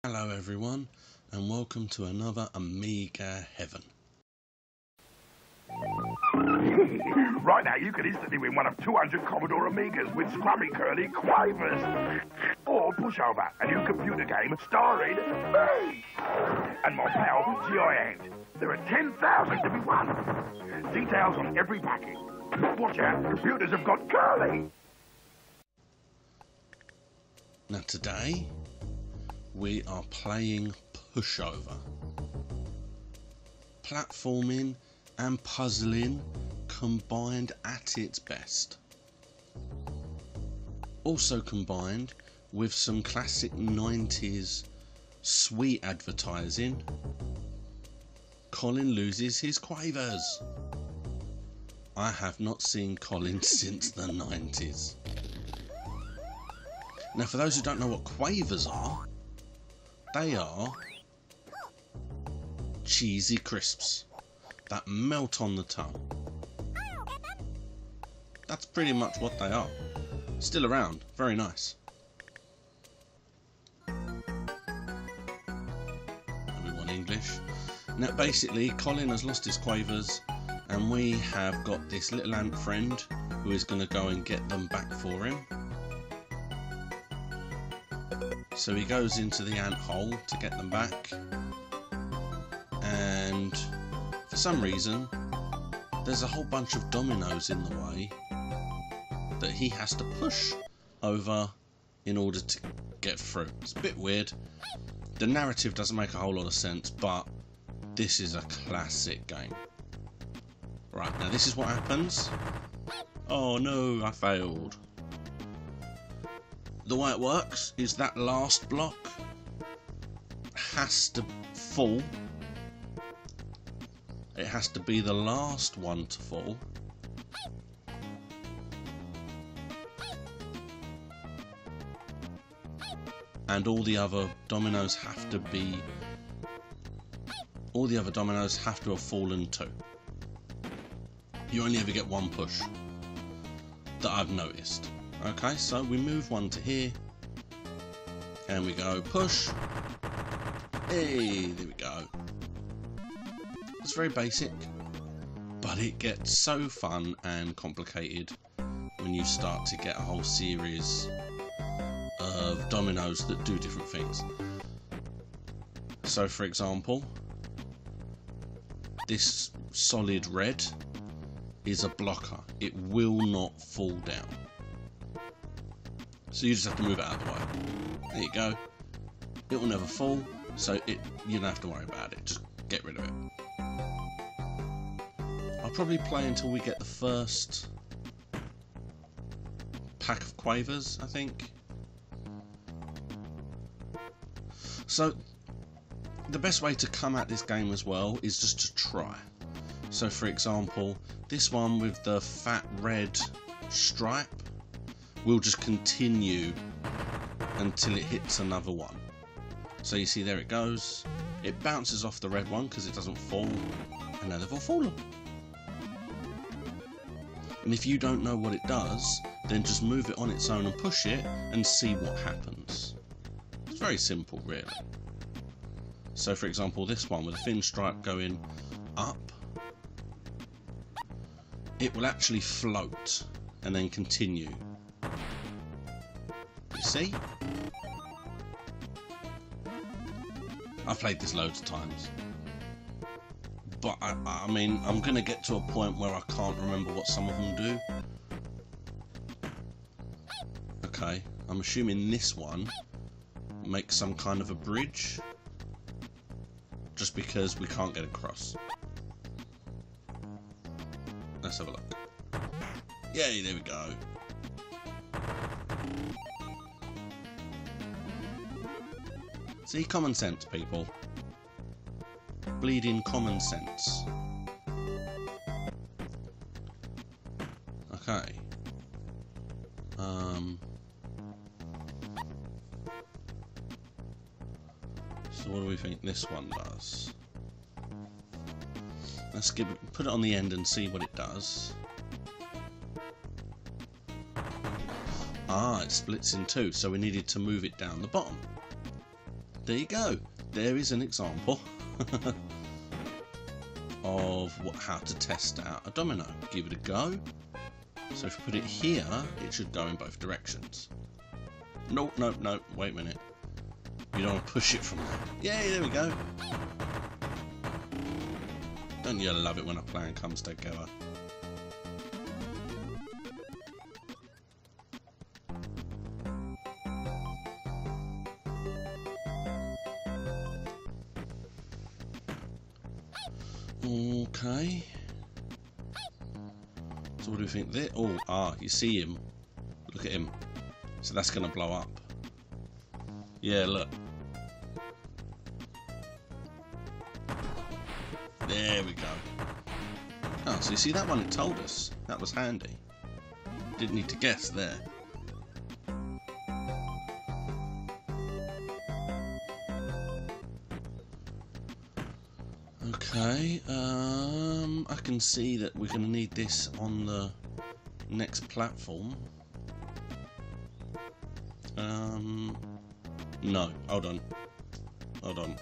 Hello everyone, and welcome to another Amiga Heaven. Right now, you can instantly win one of 200 Commodore Amigas with Scrummy Curly Quavers. Or Pushover, a new computer game starring me and my pal, Giant. There are 10,000 to be won. Details on every packet. Watch out, computers have got Curly. Now today, we are playing Pushover. Platforming and puzzling combined at its best. Also combined with some classic 90s sweet advertising. Colin loses his Quavers. I have not seen Colin since the 90s. Now for those who don't know what Quavers are, they are cheesy crisps that melt on the tongue. That's pretty much what they are. Still around, very nice. Everyone English. Now basically Colin has lost his Quavers and we have got this little ant friend who is going to go and get them back for him. So he goes into the ant hole to get them back, and for some reason there's a whole bunch of dominoes in the way that he has to push over in order to get through. It's a bit weird. The narrative doesn't make a whole lot of sense, but this is a classic game. Right, now this is what happens. Oh no, I failed. The way it works is that last block has to fall. It has to be the last one to fall. And all the other dominoes have to have fallen too. You only ever get one push that I've noticed. Okay, so we move one to here, and we go push. Hey, there we go. It's very basic, but it gets so fun and complicated when you start to get a whole series of dominoes that do different things. So for example, this solid red is a blocker. It will not fall down. So you just have to move it out of the way. There you go. It will never fall, so you don't have to worry about it. Just get rid of it. I'll probably play until we get the first pack of Quavers, I think. So the best way to come at this game as well is just to try. So for example, this one with the fat red stripe, we'll just continue until it hits another one. So you see, there it goes. It bounces off the red one because it doesn't fall, and now they've all fallen. And if you don't know what it does, then just move it on its own and push it and see what happens. It's very simple, really. So for example, this one with a thin stripe going up, it will actually float and then continue. See? I've played this loads of times, but I mean, I'm going to get to a point where I can't remember what some of them do. Okay, I'm assuming this one makes some kind of a bridge, just because we can't get across. Let's have a look. Yay, there we go. See, common sense, people. Bleeding common sense. Okay. So what do we think this one does? Let's put it on the end and see what it does. Ah, it splits in two, so we needed to move it down the bottom. there you go. There is an example of how to test out a domino. Give it a go. So if you put it here, it should go in both directions. No, no, no, wait a minute. You don't want to push it from there. Yay, there we go. Don't you love it when a plan comes together? Okay. So what do we think there? Oh, you see him. Look at him. So that's going to blow up. Yeah, look. There we go. Oh, so you see that one? It told us. That was handy. Didn't need to guess there. Okay, I can see that we're going to need this on the next platform. No, hold on. Hold on.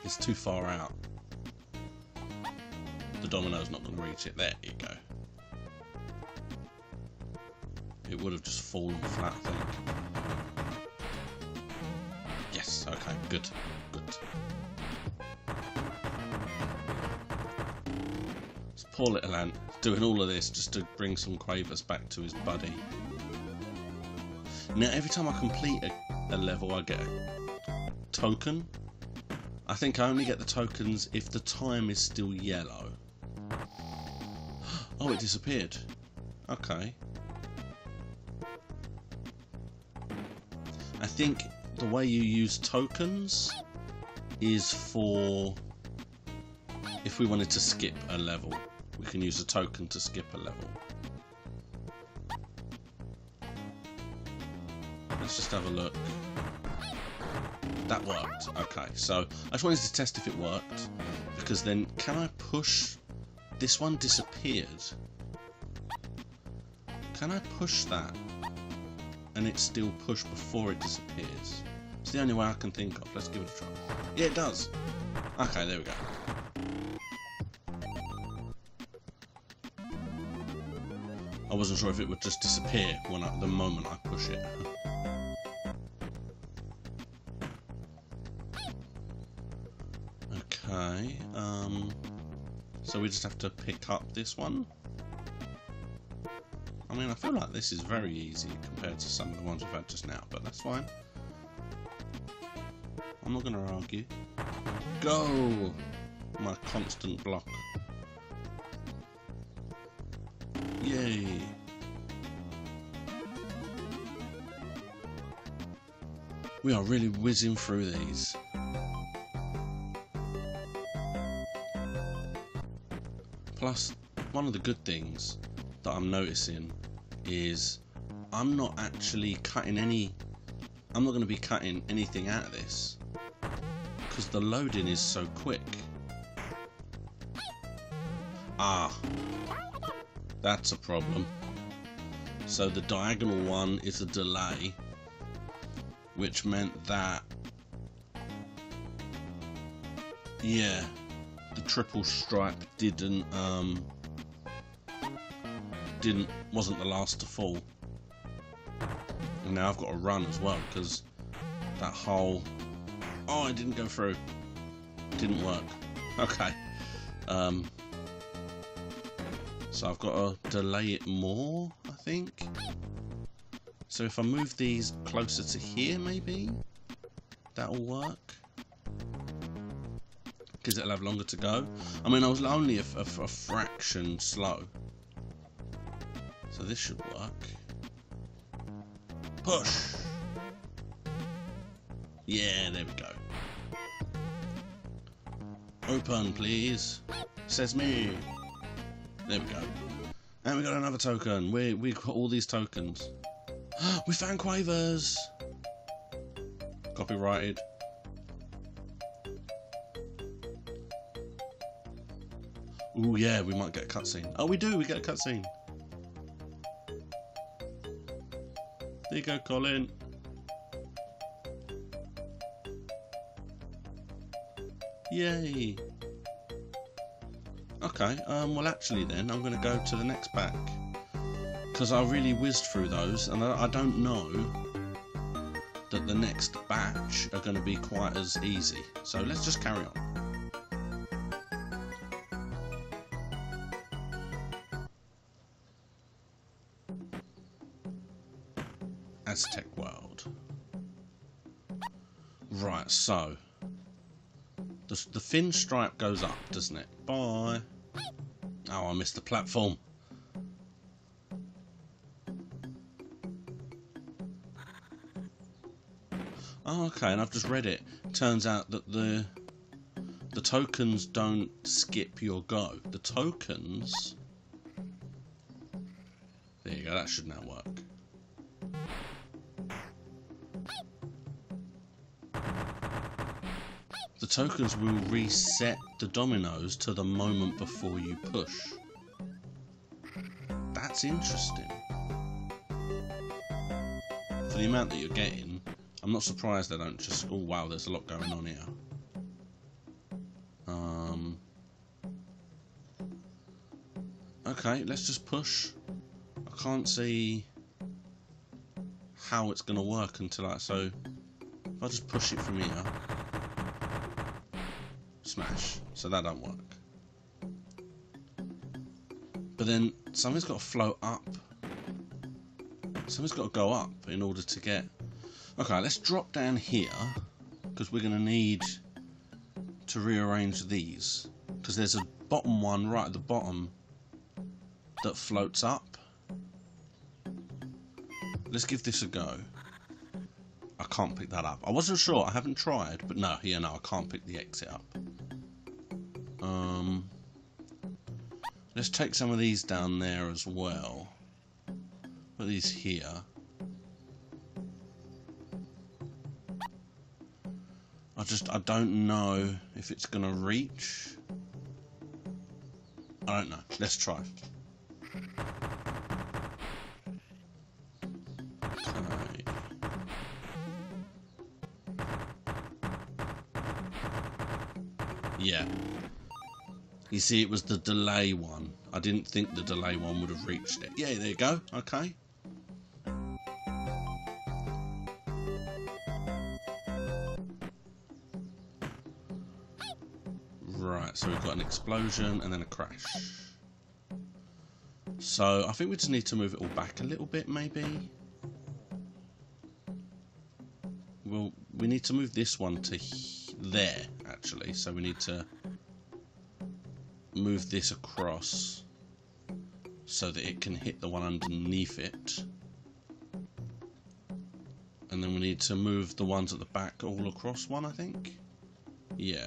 It's too far out. The domino's not going to reach it. There you go. It would have just fallen flat, I think. Yes, okay, good. Good. This poor little ant doing all of this just to bring some Quavers back to his buddy. Now, every time I complete a level, I get a token. I think I only get the tokens if the time is still yellow. Oh, it disappeared. Okay. I think the way you use tokens is for if we wanted to skip a level. We can use a token to skip a level. Let's just have a look. That worked. Okay, so I just wanted to test if it worked, because then can I push? This one disappeared. Can I push that and it still push before it disappears? It's the only way I can think of. Let's give it a try. Yeah, it does. Okay, there we go. I wasn't sure if it would just disappear when the moment I push it. Okay, so we just have to pick up this one. I mean, I feel like this is very easy compared to some of the ones we've had just now, but that's fine. I'm not going to argue. Go! My constant block. Yay! We are really whizzing through these. Plus, one of the good things that I'm noticing is I'm not actually cutting I'm not going to be cutting anything out of this because the loading is so quick. Ah, that's a problem. So the diagonal one is a delay, which meant that, yeah, the triple stripe wasn't the last to fall. And now I've got to run as well because that hole, oh, it didn't go through. It didn't work. Okay. So I've got to delay it more, I think. So if I move these closer to here, maybe that'll work. Because it'll have longer to go. I mean, I was only a fraction slow. So this should work. Push! Yeah, there we go. Open, please. Says me. There we go. And we got another token. We got all these tokens. We found Quavers! Copyrighted. Ooh, yeah, we might get a cutscene. Oh, we do, we get a cutscene. There you go, Colin. Yay! Okay, well actually then, I'm going to go to the next pack. Because I really whizzed through those, and I don't know that the next batch are going to be quite as easy. So let's just carry on. Aztec World. Right, so the thin stripe goes up, doesn't it? Bye. Oh, I missed the platform. Oh, okay, and I've just read it. Turns out that the tokens don't skip your go. The tokens... There you go, that should now work. The tokens will reset the dominoes to the moment before you push. That's interesting. For the amount that you're getting, I'm not surprised they don't just... Oh wow, there's a lot going on here. Okay, let's just push. I can't see how it's going to work until I... So, if I just push it from here... Smash. So that don't work. But then something's got to float up. Something's got to go up in order to get... Okay, let's drop down here, because we're going to need to rearrange these. Because there's a bottom one right at the bottom that floats up. Let's give this a go. I can't pick that up. I wasn't sure, I haven't tried, but no, yeah, no, I can't pick the exit up. Let's take some of these down there as well. Put these here. I don't know if it's gonna reach. I don't know. Let's try. Okay. Yeah. You see, it was the delay one. I didn't think the delay one would have reached it. Yeah, there you go. Okay. Right, so we've got an explosion and then a crash. So I think we just need to move it all back a little bit, maybe. Well, we need to move this one to there, actually. So we need to move this across so that it can hit the one underneath it. And then we need to move the ones at the back all across one, I think. Yeah.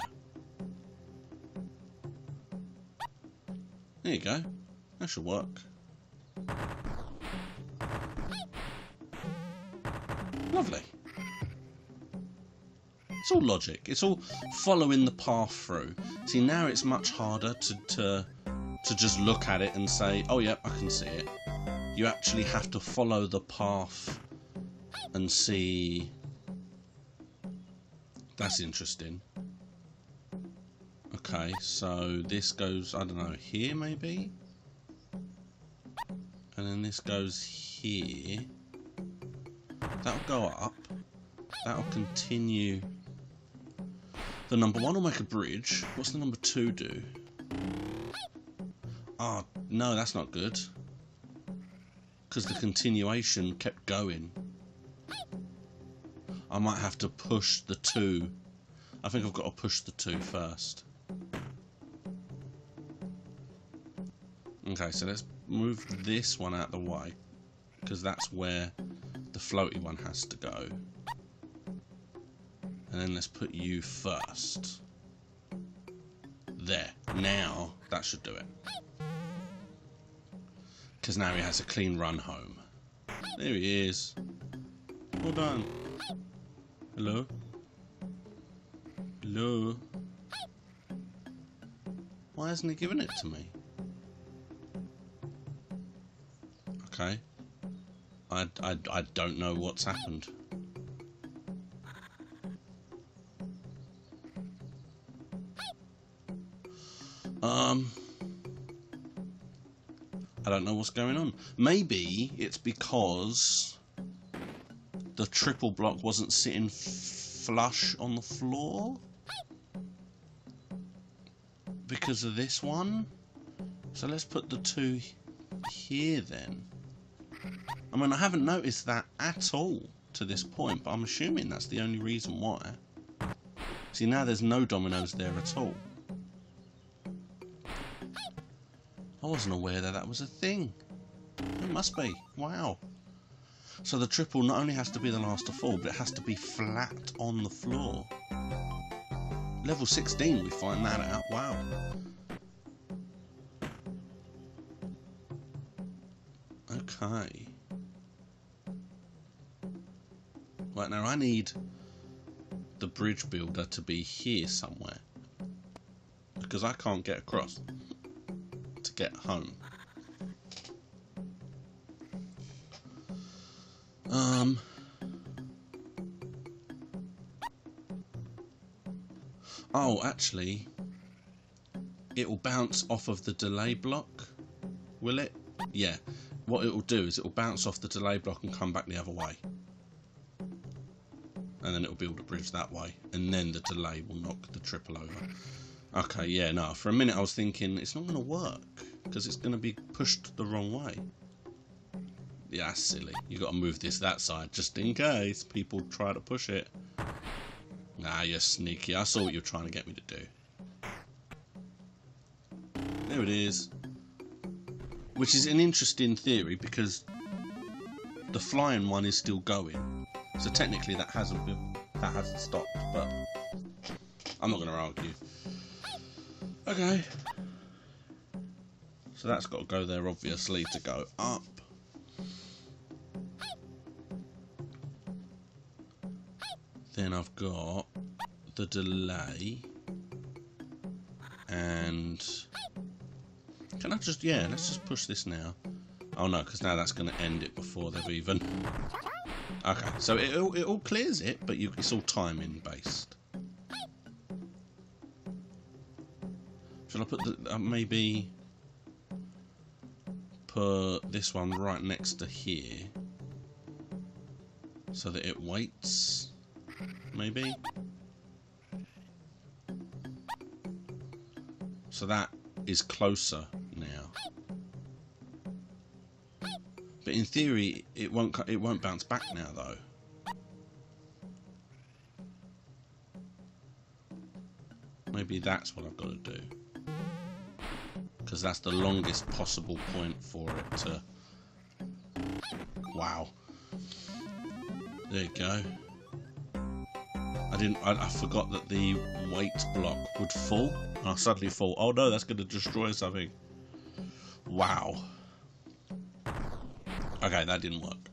There you go. That should work. Lovely. It's all logic. It's all following the path through. See, now it's much harder to just look at it and say, oh yeah, I can see it. You actually have to follow the path and see. That's interesting. Okay, so this goes, I don't know, here maybe? And then this goes here. That'll go up. That'll continue. The number one will make a bridge. What's the number two do? Oh, no, that's not good. Because the continuation kept going. I might have to push the two. I think I've got to push the two first. Okay, so let's move this one out the way, because that's where the floaty one has to go. And then let's put you first. There. Now, that should do it. Because now he has a clean run home. There he is. Well done. Hello? Hello? Why hasn't he given it to me? Okay. I don't know what's happened. I don't know what's going on. Maybe it's because the triple block wasn't sitting flush on the floor because of this one. So let's put the two here then. I mean, I haven't noticed that at all to this point, but I'm assuming that's the only reason why. See, now there's no dominoes there at all. I wasn't aware that that was a thing. It must be. Wow. So the triple not only has to be the last to fall, but it has to be flat on the floor. Level 16, we find that out. Wow. Okay. Right, now I need the bridge builder to be here somewhere, because I can't get across to get home. Oh, actually, it will bounce off of the delay block, will it? Yeah. What it will do is it will bounce off the delay block and come back the other way. And then it will build a bridge that way. And then the delay will knock the triple over. Okay, yeah, no. For a minute I was thinking it's not going to work because it's going to be pushed the wrong way. Yeah, that's silly. You've got to move this that side just in case people try to push it. Nah, you're sneaky. I saw what you're trying to get me to do. There it is. Which is an interesting theory because the flying one is still going. So technically that hasn't stopped, but I'm not going to argue. Okay. So that's got to go there obviously to go up. Then I've got the delay, and can I just, yeah, let's just push this now. Oh no, because now that's going to end it before they've even. Okay, so it all clears it, but it's all timing based. Shall I put the maybe put this one right next to here so that it waits? Maybe. So that is closer now. But in theory, it won't bounce back now, though. Maybe that's what I've got to do, because that's the longest possible point for it to. Wow. There you go. I forgot that the weight block would fall, and I suddenly thought, oh no, that's going to destroy something. Wow. Okay, that didn't work.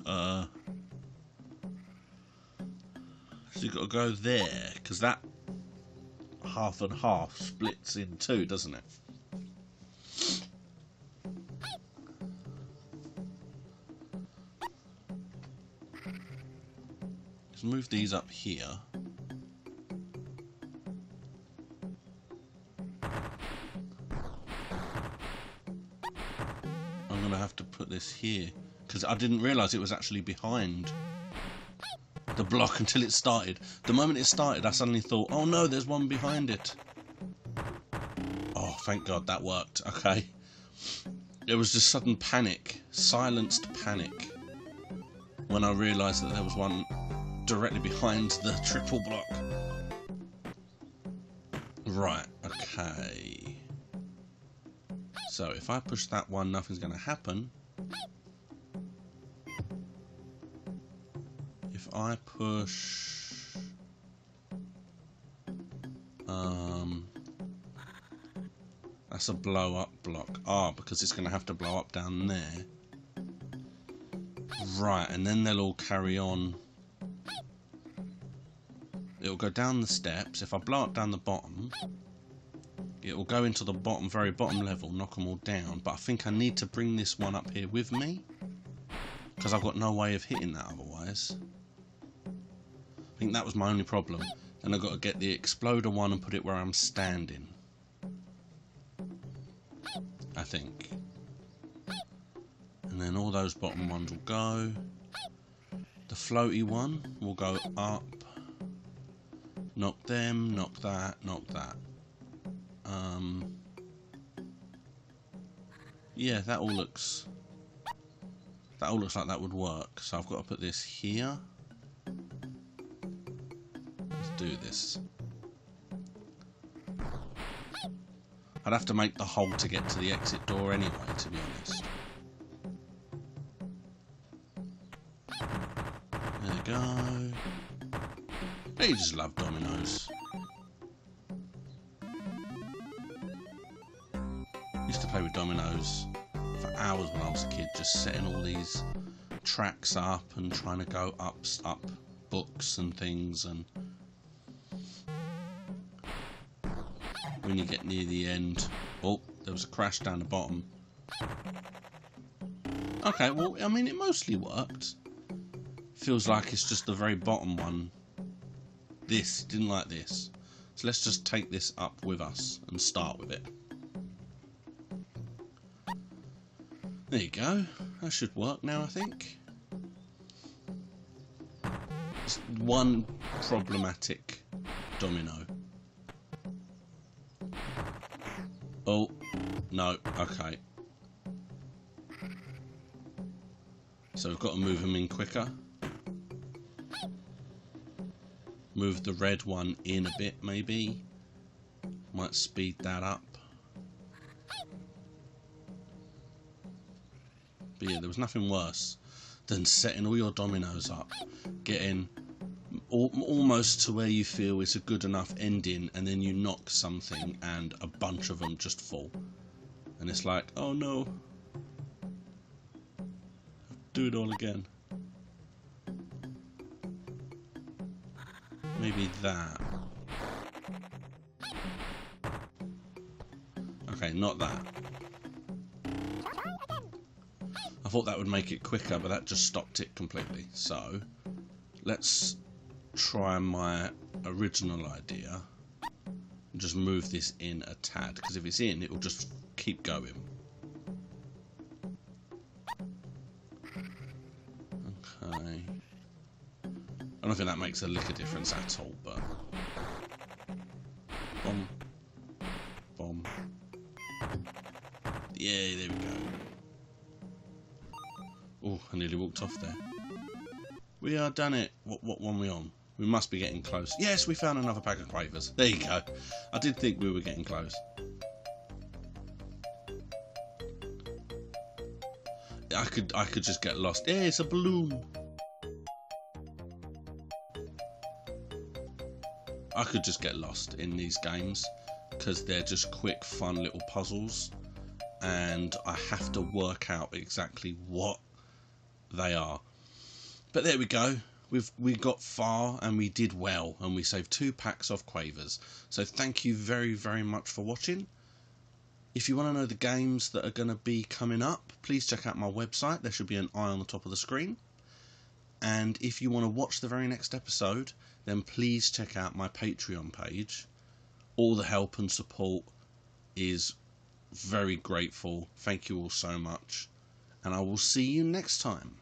So you've got to go there, because that half and half splits in two, doesn't it? Let's move these up here. I'm going to have to put this here, because I didn't realise it was actually behind the block until it started. The moment it started, I suddenly thought, oh no, there's one behind it. Oh, thank God that worked. Okay. It was just sudden panic, silenced panic, when I realised that there was one directly behind the triple block. Right, okay. So if I push that one, nothing's going to happen. If I push... that's a blow up block. Ah, because it's going to have to blow up down there. Right, and then they'll all carry on. It'll go down the steps. If I blow up down the bottom, it will go into the bottom, very bottom level, knock them all down. But I think I need to bring this one up here with me. because I've got no way of hitting that otherwise. I think that was my only problem. Then I've got to get the exploder one and put it where I'm standing, I think. And then all those bottom ones will go. The floaty one will go up. Knock them, knock that, knock that. Yeah, that all looks like that would work. So I've got to put this here. Let's do this. I'd have to make the hole to get to the exit door anyway, to be honest. There we go. They just love dominoes. Used to play with dominoes for hours when I was a kid, just setting all these tracks up and trying to go up books and things, and when you get near the end, oh, there was a crash down the bottom. Okay, well, I mean, it mostly worked. Feels like it's just the very bottom one. This, didn't like this. So let's just take this up with us and start with it. There you go. That should work now, I think. It's one problematic domino. Oh, no, okay. So we've got to move them in quicker. Move the red one in a bit, maybe. Might speed that up. But yeah, there was nothing worse than setting all your dominoes up, getting almost to where you feel it's a good enough ending, and then you knock something and a bunch of them just fall. And it's like, oh no. Do it all again. Maybe that. Okay, not that. I thought that would make it quicker, but that just stopped it completely. So, let's try my original idea. And just move this in a tad, because if it's in, it will just keep going. Okay. I don't think that makes a lick of difference at all, but... Boom. Boom. Yeah, there we go. Oh, I nearly walked off there. We are done it. What one are we on? We must be getting close. Yes, we found another pack of Quavers. There you go. I did think we were getting close. I could just get lost. Yeah, it's a balloon. I could just get lost in these games because they're just quick, fun little puzzles, and I have to work out exactly what they are. But there we go. We got far and we did well, and we saved 2 packs of Quavers. So thank you very, very much for watching. If you want to know the games that are going to be coming up, please check out my website. There should be an eye on the top of the screen. And if you want to watch the very next episode, then please check out my Patreon page. All the help and support is very grateful. Thank you all so much. And I will see you next time.